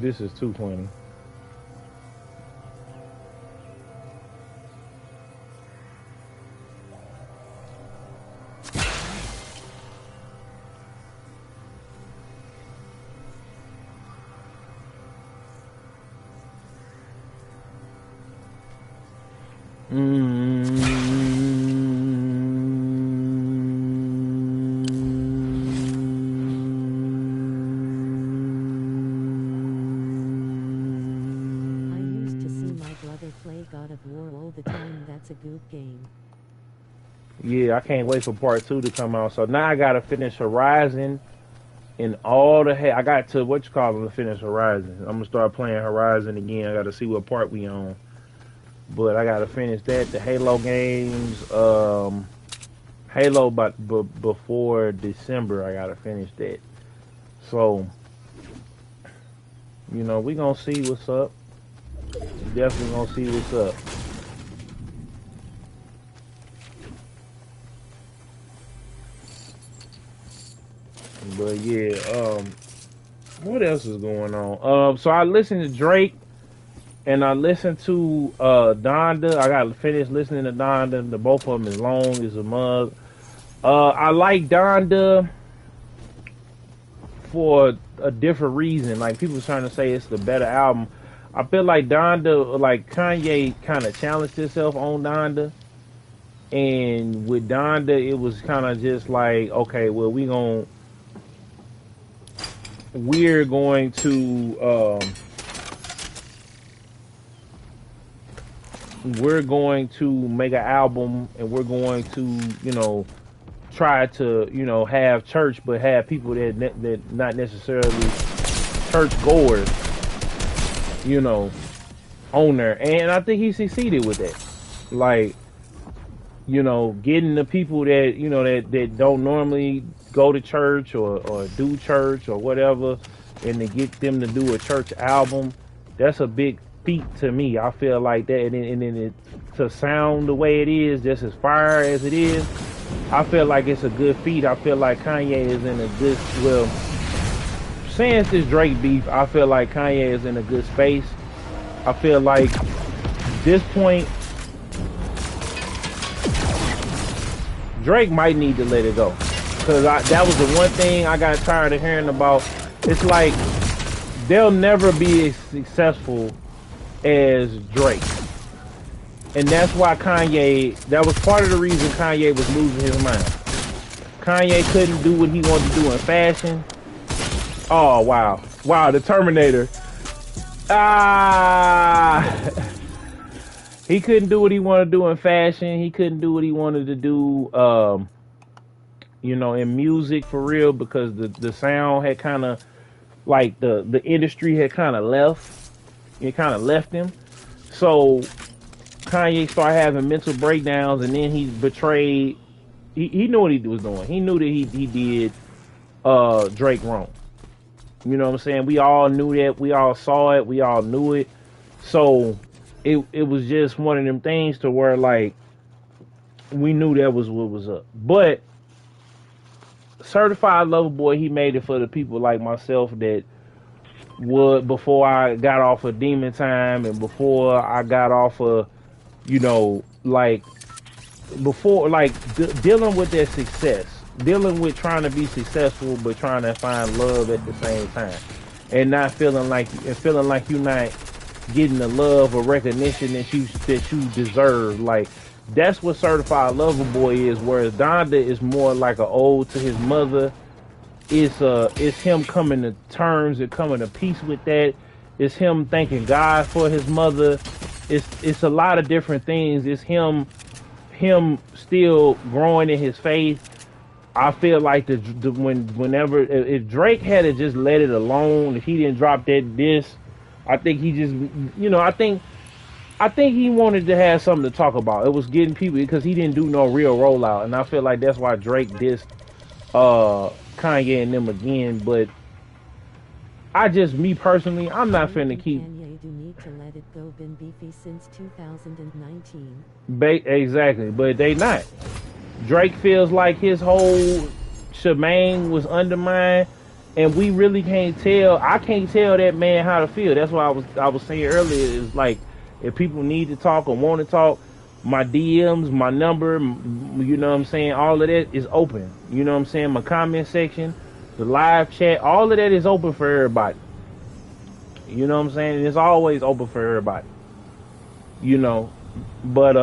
This is 220. Yeah, I can't wait for part 2 to come out. So now I gotta finish Horizon and all the I got to to finish Horizon. I'm gonna start playing Horizon again. I gotta see what part we on. But I gotta finish that. The Halo games, Halo, but before December, I gotta finish that. So You know, we gonna see what's up. Definitely gonna see what's up. But yeah, what else is going on? So I listened to Drake and I listened to Donda. I got to finish listening to Donda. The both of them is long as a mug. I like Donda for a different reason. Like people trying to say it's the better album. I feel like Donda, like Kanye, kind of challenged himself on Donda, and with Donda, it was kind of just like, okay, well, we're going to make an album, and we're going to, you know, try to, you know, have church, but have people that not necessarily church goers, you know, on there. And I think he succeeded with that. Like, you know, getting the people that, you know, that don't normally go to church or do church or whatever, and to get them to do a church album, that's a big feat to me. I feel like that, and then it, to sound the way it is, just as fire as it is, I feel like it's a good feat. I feel like Kanye is in a good, well, since this Drake beef, I feel like Kanye is in a good space. I feel like this point, Drake might need to let it go, because that was the one thing I got tired of hearing about. It's like they'll never be as successful as Drake, and that's why Kanye. That was part of the reason Kanye was losing his mind. Kanye couldn't do what he wanted to do in fashion. Oh wow, the Terminator. He couldn't do what he wanted to do in fashion. He couldn't do what he wanted to do, you know, in music for real, because the sound had kind of, like, the industry had kind of left. It kind of left him. So Kanye started having mental breakdowns, and then he betrayed. He knew what he was doing. He knew that he did Drake wrong. You know what I'm saying? We all knew that. We all saw it. We all knew it. So it was just one of them things to where, like, we knew that was what was up. But Certified Lover Boy, he made it for the people like myself that would, before I got off of Demon Time, and before I got off of, you know, like, before, like, dealing with their success, dealing with trying to be successful, but trying to find love at the same time, and not feeling like you're not getting the love or recognition that you deserve. Like, that's what Certified Lover Boy is. Whereas Donda is more like an ode to his mother. It's him coming to terms and coming to peace with that. It's him thanking God for his mother. It's a lot of different things. It's him still growing in his faith. I feel like whenever if Drake had to just let it alone, if he didn't drop that disc, I think he just, you know, I think he wanted to have something to talk about. It was getting people, because he didn't do no real rollout, and I feel like that's why Drake dissed Kanye and them again. But me personally, I'm not finna keep. Kanye do need to let it go. Been beefy since 2019. Exactly, but they not. Drake feels like his whole shebang was undermined, and we really can't tell. I can't tell that man how to feel. That's why I was saying earlier, is like, if people need to talk or want to talk, my DMs, my number, you know what I'm saying, all of that is open. You know what I'm saying? My comment section, the live chat, all of that is open for everybody. You know what I'm saying? It's always open for everybody. You know, but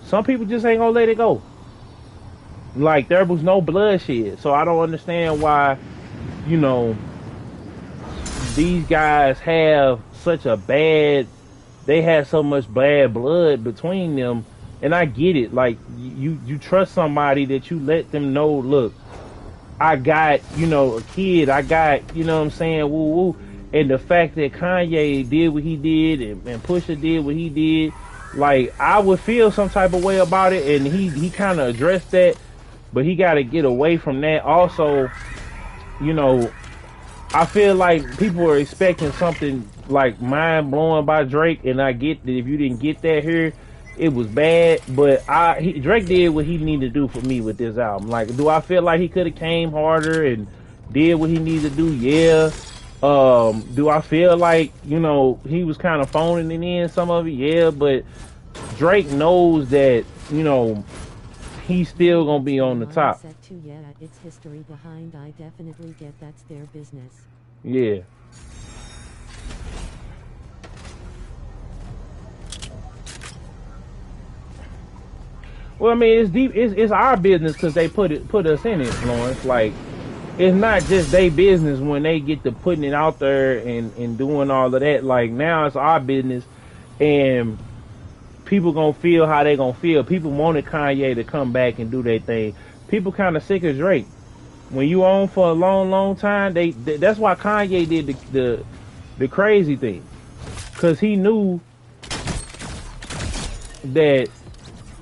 some people just ain't gonna let it go. Like, there was no bloodshed, so I don't understand why, you know, these guys have such a bad. They had so much bad blood between them, and I get it. Like, you trust somebody that you let them know, look, I got, you know, a kid, I got, you know what I'm saying, woo woo. And the fact that Kanye did what he did, and Pusha did what he did, like, I would feel some type of way about it, and he kind of addressed that, but he got to get away from that. Also, you know, I feel like people are expecting something like mind blowing by Drake, and I get that if you didn't get that here, it was bad. But Drake did what he needed to do for me with this album. Like, do I feel like he could have came harder and did what he needed to do? Yeah. Do I feel like he was kind of phoning it in some of it? Yeah, but Drake knows that he's still gonna be on the top. Too, yeah, it's history behind. I definitely get that's their business. Yeah. Well, I mean, it's deep. It's our business because they put us in it, Lawrence. Like, it's not just their business when they get to putting it out there and doing all of that. Like, now it's our business, and people gonna feel how they gonna feel. People wanted Kanye to come back and do their thing. People kind of sick of Drake. When you own for a long time, that's why Kanye did the crazy thing, because he knew that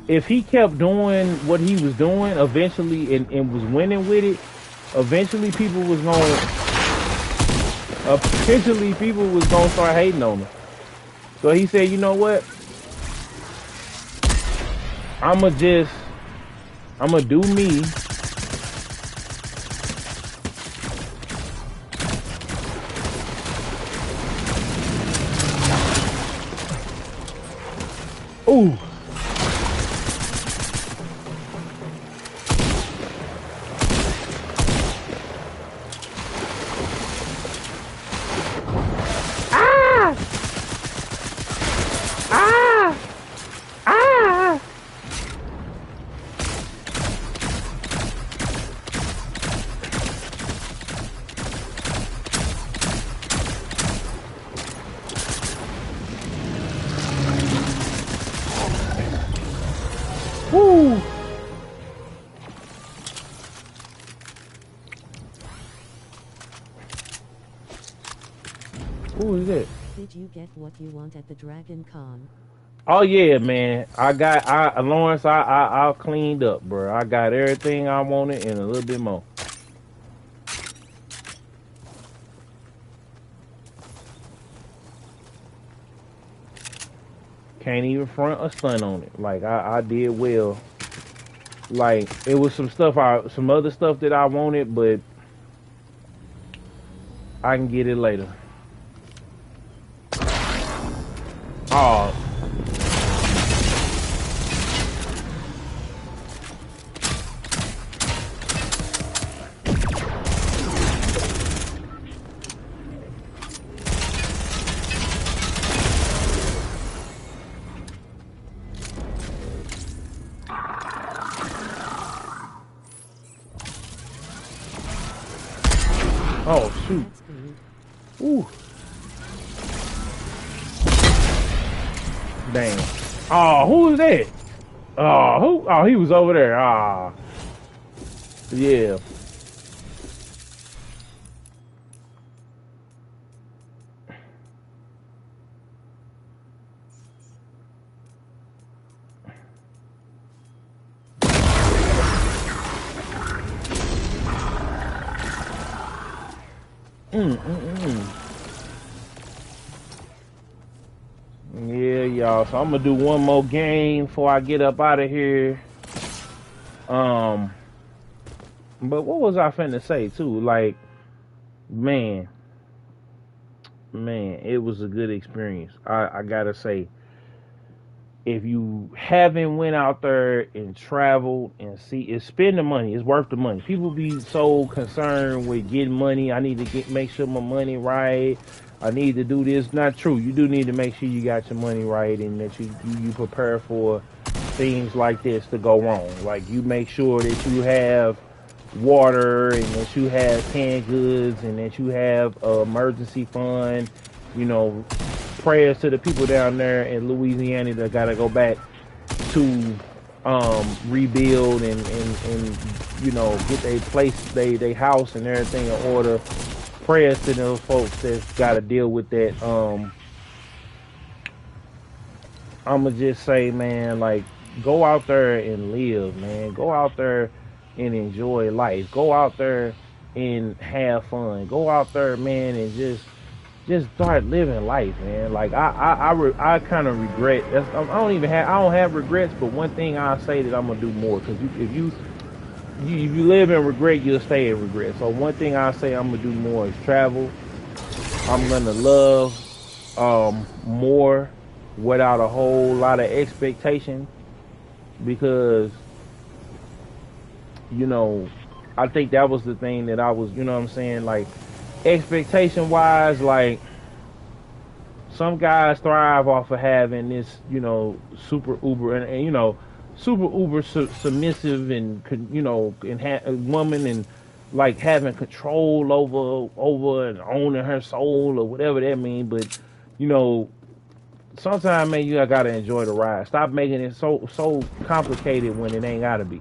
if he kept doing what he was doing eventually and was winning with it, eventually people was gonna start hating on him. So he said, you know what? I'ma do me. Ooh. Woo! Who is it? Did you get what you want at the Dragon Con? Oh yeah, man. Lawrence, I cleaned up, bro. I got everything I wanted and a little bit more. Can't even front a stun on it. Like, I did well. Like, it was some other stuff that I wanted, but I can get it later. Oh. Oh, shoot. Ooh. Dang. Oh, who was that? Oh, who? Oh, he was over there. Ah. Yeah. Yeah, y'all. So I'm gonna do one more game before I get up out of here. But what was I finna say too? Like, man, it was a good experience. I gotta say, if you haven't went out there and traveled and spend the money. It's worth the money. People be so concerned with getting money. I need to make sure my money right. I need to do this. Not true. You do need to make sure you got your money right and that you prepare for things like this to go wrong. Like, you make sure that you have water and that you have canned goods and that you have an emergency fund. Prayers to the people down there in Louisiana that gotta go back to rebuild and get their place, they house and everything in order. Prayers to those folks that's gotta deal with that. I'ma just say, man, like, go out there and live, man. Go out there and enjoy life. Go out there and have fun. Go out there, man, and just start living life, man. Like I kind of regret. I don't have regrets, but one thing I say that I'm gonna do more because if you live in regret, you'll stay in regret. So one thing I say I'm gonna do more is travel. I'm gonna love more without a whole lot of expectation because you know I think that was the thing that I was, you know what I'm saying, like expectation wise, like some guys thrive off of having this, you know, super uber and you know, super uber submissive and a woman and like having control over and owning her soul or whatever that means. But you know, sometimes man, you gotta enjoy the ride. Stop making it so complicated when it ain't gotta be.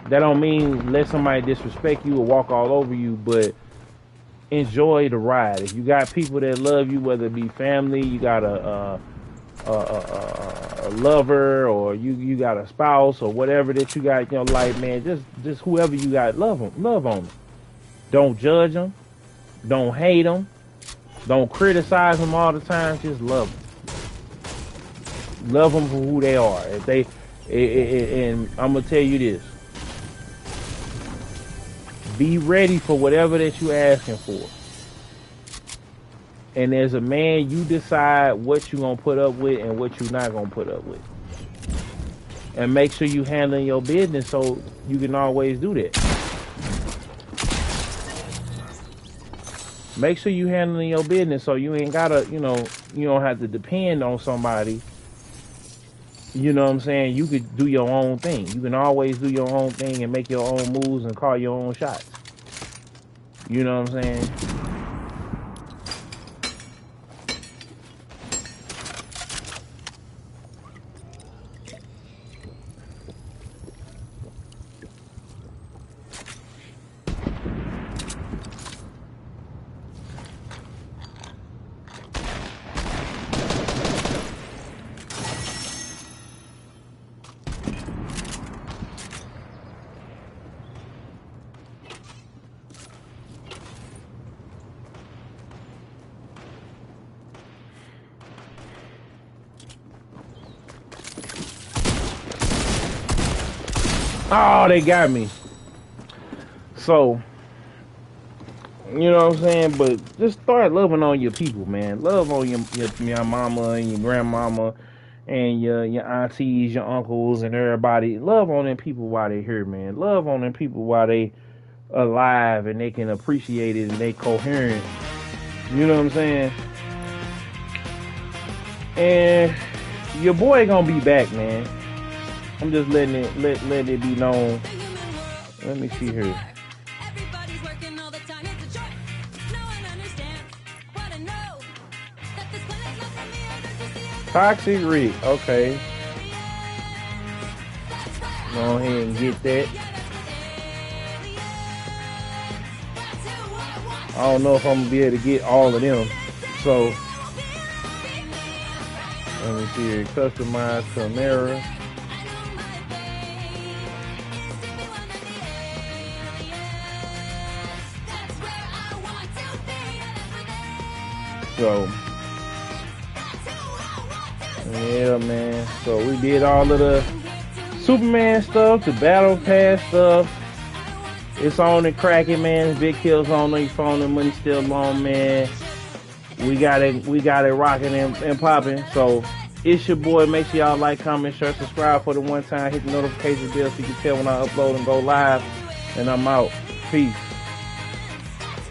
That don't mean let somebody disrespect you or walk all over you, but enjoy the ride. If you got people that love you, whether it be family, you got a lover, or you got a spouse or whatever that you got in your life, man, just whoever you got, love on them. Don't judge them. Don't hate them. Don't criticize them all the time. Just love them. Love them for who they are. If they, and I'm gonna tell you this. Be ready for whatever that you asking for. And as a man, you decide what you gonna put up with and what you not gonna put up with. And make sure you handling your business so you can always do that. Make sure you handling your business so you ain't gotta, you don't have to depend on somebody. You know what I'm saying? You could do your own thing. You can always do your own thing and make your own moves and call your own shots. You know what I'm saying? Oh, they got me. So, you know what I'm saying? But just start loving on your people, man. Love on your mama and your grandmama and your aunties, your uncles, and everybody. Love on them people while they here, man. Love on them people while they alive and they can appreciate it and they coherent. You know what I'm saying? And your boy gonna be back, man. I'm just letting it be known. Let me see here. Toxic Rick, okay. Go ahead and get that. I don't know if I'm gonna be able to get all of them. So let me see here. Customize Camera. So, yeah, man. So we did all of the Superman stuff, the Battle Pass stuff. It's on and cracking, man. Big Kill's on your phone and money still on, man. We got it rocking and popping. So it's your boy. Make sure y'all like, comment, share, subscribe for the one time. Hit the notification bell so you can tell when I upload and go live. And I'm out. Peace.